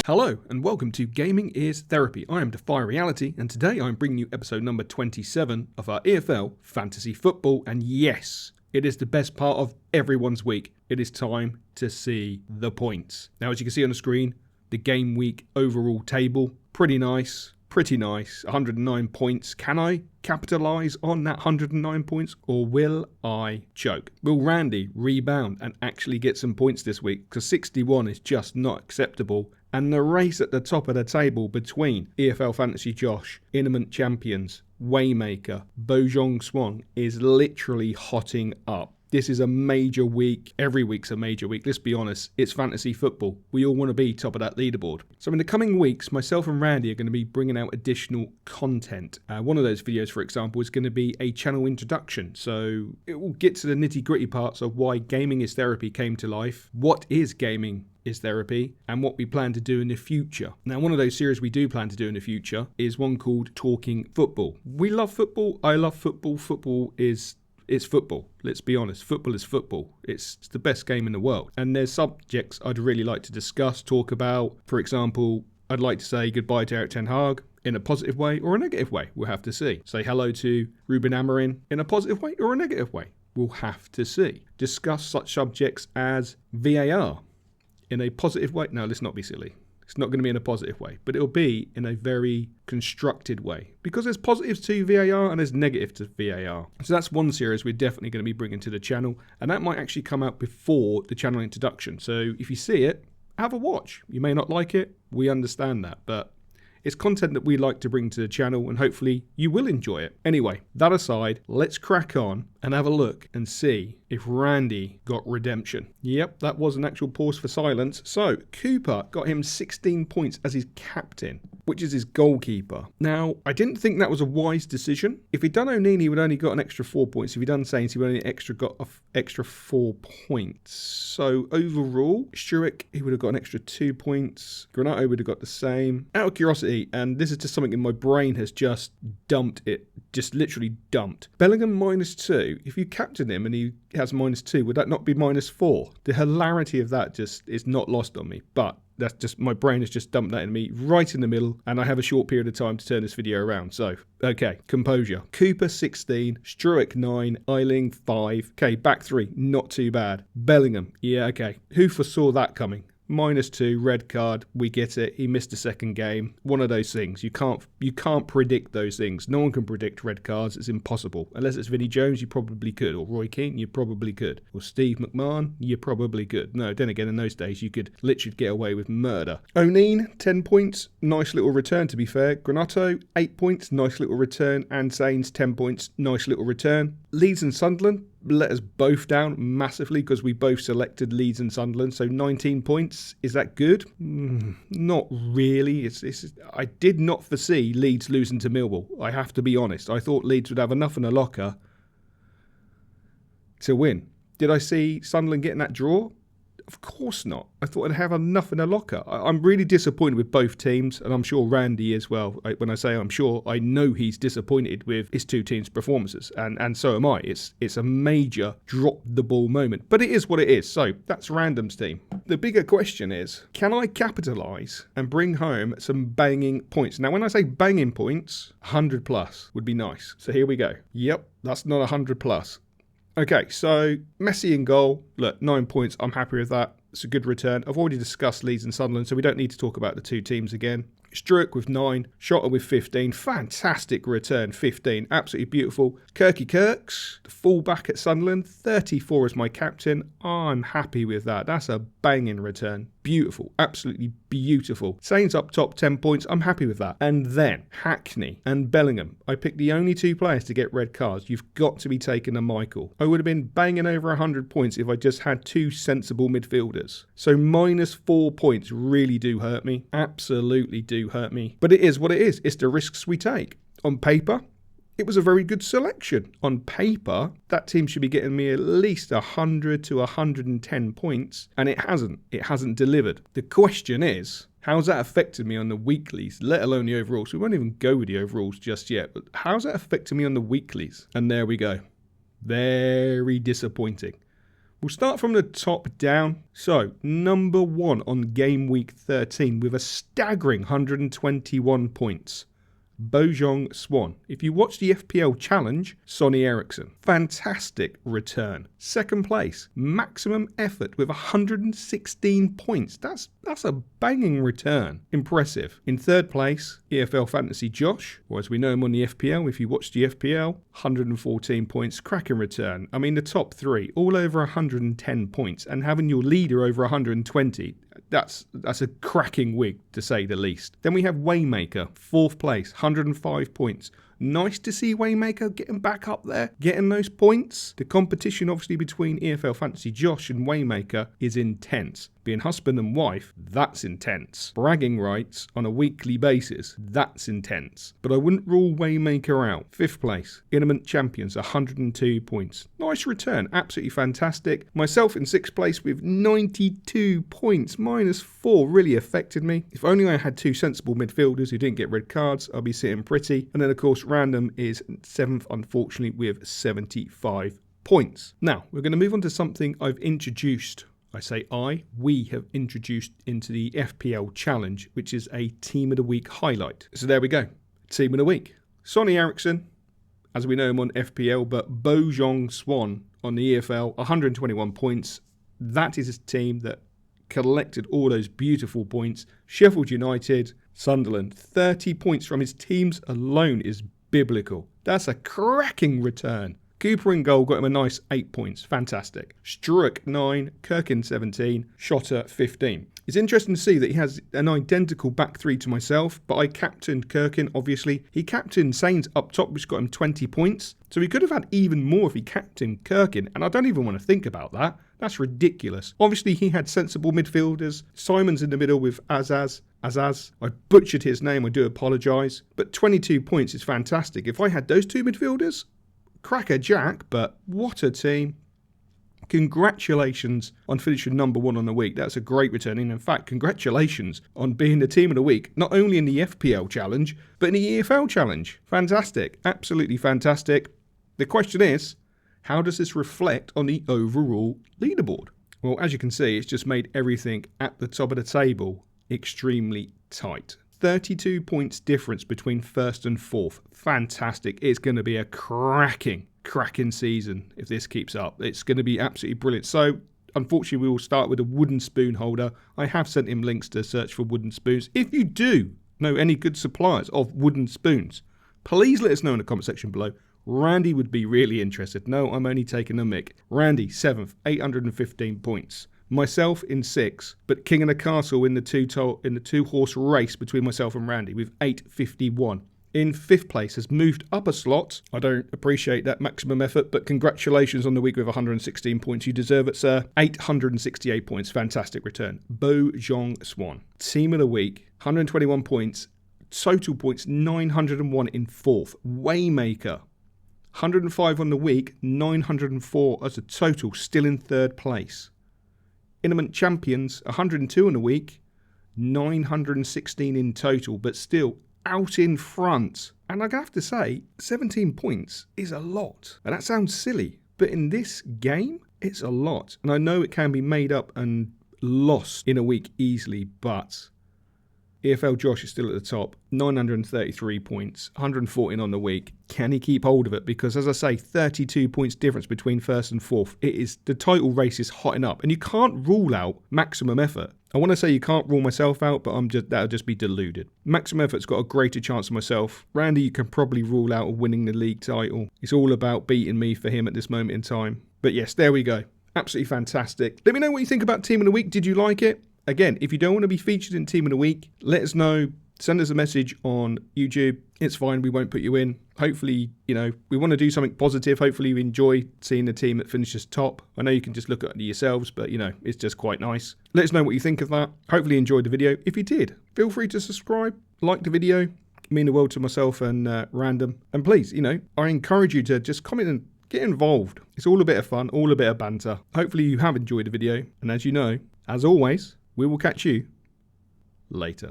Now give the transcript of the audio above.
Hello and welcome to Gaming is Therapy. I am Defy Reality and today I'm bringing you episode number 27 of our EFL Fantasy Football, and yes, it is the best part of everyone's week. It is time to see the points. Now, as you can see on the screen, the game week overall table, pretty nice. 109 points. Can I capitalise on that 109 points or will I choke? Will Randy rebound and actually get some points this week? Because 61 is just not acceptable. And the race at the top of the table between EFL Fantasy Josh, Intimate Champions, Waymaker, Bojong Swan is literally hotting up. This is a major week. Every week's a major week. Let's be honest, it's fantasy football. We all want to be top of that leaderboard. So in the coming weeks, myself and Randy are going to be bringing out additional content. One of those videos, for example, is going to be a channel introduction. So it will get to the nitty-gritty parts of why Gaming is Therapy came to life. What is Gaming is Therapy, and what we plan to do in the future. Now, one of those series we do plan to do in the future is one called Talking Football. We love football. I love football. It's football. Let's be honest. Football is football. It's the best game in the world. And there's subjects I'd really like to discuss, talk about. For example, I'd like to say goodbye to Eric Ten Hag in a positive way or a negative way. We'll have to see. Say hello to Ruben Amorim in a positive way or a negative way. We'll have to see. Discuss such subjects as VAR in a positive way. No, let's not be silly. It's not going to be in a positive way, but it'll be in a very constructed way because there's positives to VAR and there's negative to VAR. So that's one series we're definitely going to be bringing to the channel, and that might actually come out before the channel introduction. So if you see it, have a watch. You may not like it. We understand that, but it's content that we like to bring to the channel and hopefully you will enjoy it. Anyway, that aside, let's crack on and have a look and see if Randy got redemption. Yep, that was an actual pause for silence. So Cooper got him 16 points as his captain, which is his goalkeeper. Now, I didn't think that was a wise decision. If he'd done O'Neill, he would only got an extra 4 points. If he'd done Saints, he would only got an extra 4 points. So overall, Struick, he would have got an extra 2 points. Granato would have got the same. Out of curiosity, and this is just something in my brain has just dumped it, just literally dumped. Bellingham -2. If you captain him and he has -2, would that not be -4? The hilarity of that just is not lost on me, but that's just, my brain has just dumped that in me right in the middle, and I have a short period of time to turn this video around. So, okay, composure. Cooper 16, Struick 9, Eiling 5. Okay, back 3, not too bad. Bellingham, yeah, okay. Who foresaw that coming? -2, red card, we get it. He missed the second game. One of those things. You can't predict those things. No one can predict red cards. It's impossible. Unless it's Vinnie Jones, you probably could. Or Roy Keane, you probably could. Or Steve McMahon, you probably could. No, then again, in those days, you could literally get away with murder. O'Neill, 10 points. Nice little return, to be fair. Granato, 8 points. Nice little return. And Sainz, 10 points. Nice little return. Leeds and Sunderland let us both down massively because we both selected Leeds and Sunderland. So 19 points. Is that good? Not really. I did not foresee Leeds losing to Millwall. I have to be honest. I thought Leeds would have enough in the locker to win. Did I see Sunderland getting that draw? Of course not. I thought I'd have enough in the locker. I'm really disappointed with both teams, and I'm sure Randy is well. When I say I'm sure, I know he's disappointed with his two teams' performances, and so am I. It's a major drop the ball moment, but it is what it is. So that's Random's team. The bigger question is, can I capitalise and bring home some banging points? Now, when I say banging points, 100 plus would be nice. So here we go. Yep, that's not 100 plus. Okay, so Messi in goal. Look, 9 points. I'm happy with that. It's a good return. I've already discussed Leeds and Sunderland, so we don't need to talk about the two teams again. Struick with 9. Shotter with 15. Fantastic return, 15. Absolutely beautiful. Kirky Kirks, the fullback at Sunderland, 34 as my captain. I'm happy with that. That's a banging return. Beautiful. Absolutely beautiful. Saints up top, 10 points. I'm happy with that. And then Hackney and Bellingham. I picked the only two players to get red cards. You've got to be taking a Michael. I would have been banging over 100 points if I just had two sensible midfielders. So -4 points really do hurt me. Absolutely do hurt me. But it is what it is. It's the risks we take. On paper, it was a very good selection. On paper, that team should be getting me at least 100 to 110 points, and it hasn't. It hasn't delivered. The question is, how's that affected me on the weeklies, let alone the overalls? We won't even go with the overalls just yet, but how's that affected me on the weeklies? And there we go. Very disappointing. We'll start from the top down. So, number 1 on game week 13 with a staggering 121 points. Bojong Swan. If you watch the FPL challenge, Sonny Eriksson. Fantastic return. Second place, maximum effort with 116 points. That's a banging return. Impressive. In third place, EFL Fantasy Josh, or as we know him on the FPL, if you watch the FPL, 114 points. Cracking return. I mean, the top 3, all over 110 points, and having your leader over 120. That's a cracking wig, to say the least. Then we have Waymaker, 4th place, 105 points. Nice to see Waymaker getting back up there, getting those points. The competition, obviously, between EFL Fantasy Josh and Waymaker is intense. Being husband and wife, that's intense. Bragging rights on a weekly basis, that's intense. But I wouldn't rule Waymaker out. 5th place, Intimate Champions, 102 points. Nice return, absolutely fantastic. Myself in 6th place with 92 points, -4, really affected me. If only I had 2 sensible midfielders who didn't get red cards, I'll be sitting pretty. And then, of course, Random is 7th, unfortunately, with 75 points. Now, we're going to move on to something I've introduced. I say we have introduced into the FPL challenge, which is a Team of the Week highlight. So there we go. Team of the Week. Sonny Eriksson, as we know him on FPL, but Bojong Swan on the EFL, 121 points. That is a team that collected all those beautiful points. Sheffield United, Sunderland, 30 points from his teams alone is biblical. That's a cracking return. Cooper in goal got him a nice 8 points. Fantastic. Struck 9, Kirkin 17, Shotter 15. It's interesting to see that he has an identical back 3 to myself, but I captained Kirkin, obviously. He captained Sainz up top, which got him 20 points. So he could have had even more if he captained Kirkin, and I don't even want to think about that. That's ridiculous. Obviously, he had sensible midfielders. Simon's in the middle with Azaz. I butchered his name, I do apologise. But 22 points is fantastic. If I had those 2 midfielders, cracker jack, but what a team. Congratulations on finishing number 1 on the week. That's a great return. And in fact, congratulations on being the team of the week, not only in the FPL challenge, but in the EFL challenge. Fantastic. Absolutely fantastic. The question is, how does this reflect on the overall leaderboard? Well, as you can see, it's just made everything at the top of the table extremely tight. 32 points difference between 1st and 4th. Fantastic. It's going to be a cracking season if this keeps up. It's going to be absolutely brilliant. So, unfortunately, we will start with a wooden spoon holder. I have sent him links to search for wooden spoons. If you do know any good suppliers of wooden spoons, please let us know in the comment section below. Randy would be really interested. No, I'm only taking a mick. Randy, 7th, 815 points. Myself in 6th, but King of the Castle in the 2-horse race between myself and Randy with 851. In 5th place, has moved up a slot. I don't appreciate that maximum effort, but congratulations on the week with 116 points. You deserve it, sir. 868 points. Fantastic return. Bojong Swan. Team of the week, 121 points. Total points, 901 in 4th. Waymaker, 105 on the week, 904 as a total, still in 3rd place. Intimate Champions, 102 in a week, 916 in total, but still out in front. And I have to say, 17 points is a lot. And that sounds silly, but in this game, it's a lot. And I know it can be made up and lost in a week easily, but EFL Josh is still at the top, 933 points, 114 on the week. Can he keep hold of it? Because, as I say, 32 points difference between 1st and 4th. The title race is hotting up, and you can't rule out maximum effort. I want to say you can't rule myself out, but that'll just be deluded. Maximum effort's got a greater chance of myself. Randy, you can probably rule out of winning the league title. It's all about beating me for him at this moment in time. But yes, there we go. Absolutely fantastic. Let me know what you think about Team of the Week. Did you like it? Again, if you don't want to be featured in Team of the Week, let us know. Send us a message on YouTube. It's fine. We won't put you in. Hopefully, we want to do something positive. Hopefully you enjoy seeing the team that finishes top. I know you can just look at it yourselves, but, it's just quite nice. Let us know what you think of that. Hopefully you enjoyed the video. If you did, feel free to subscribe, like the video. It means the world to myself and Random. And please, I encourage you to just comment and get involved. It's all a bit of fun, all a bit of banter. Hopefully you have enjoyed the video. And as you know, as always, we will catch you later.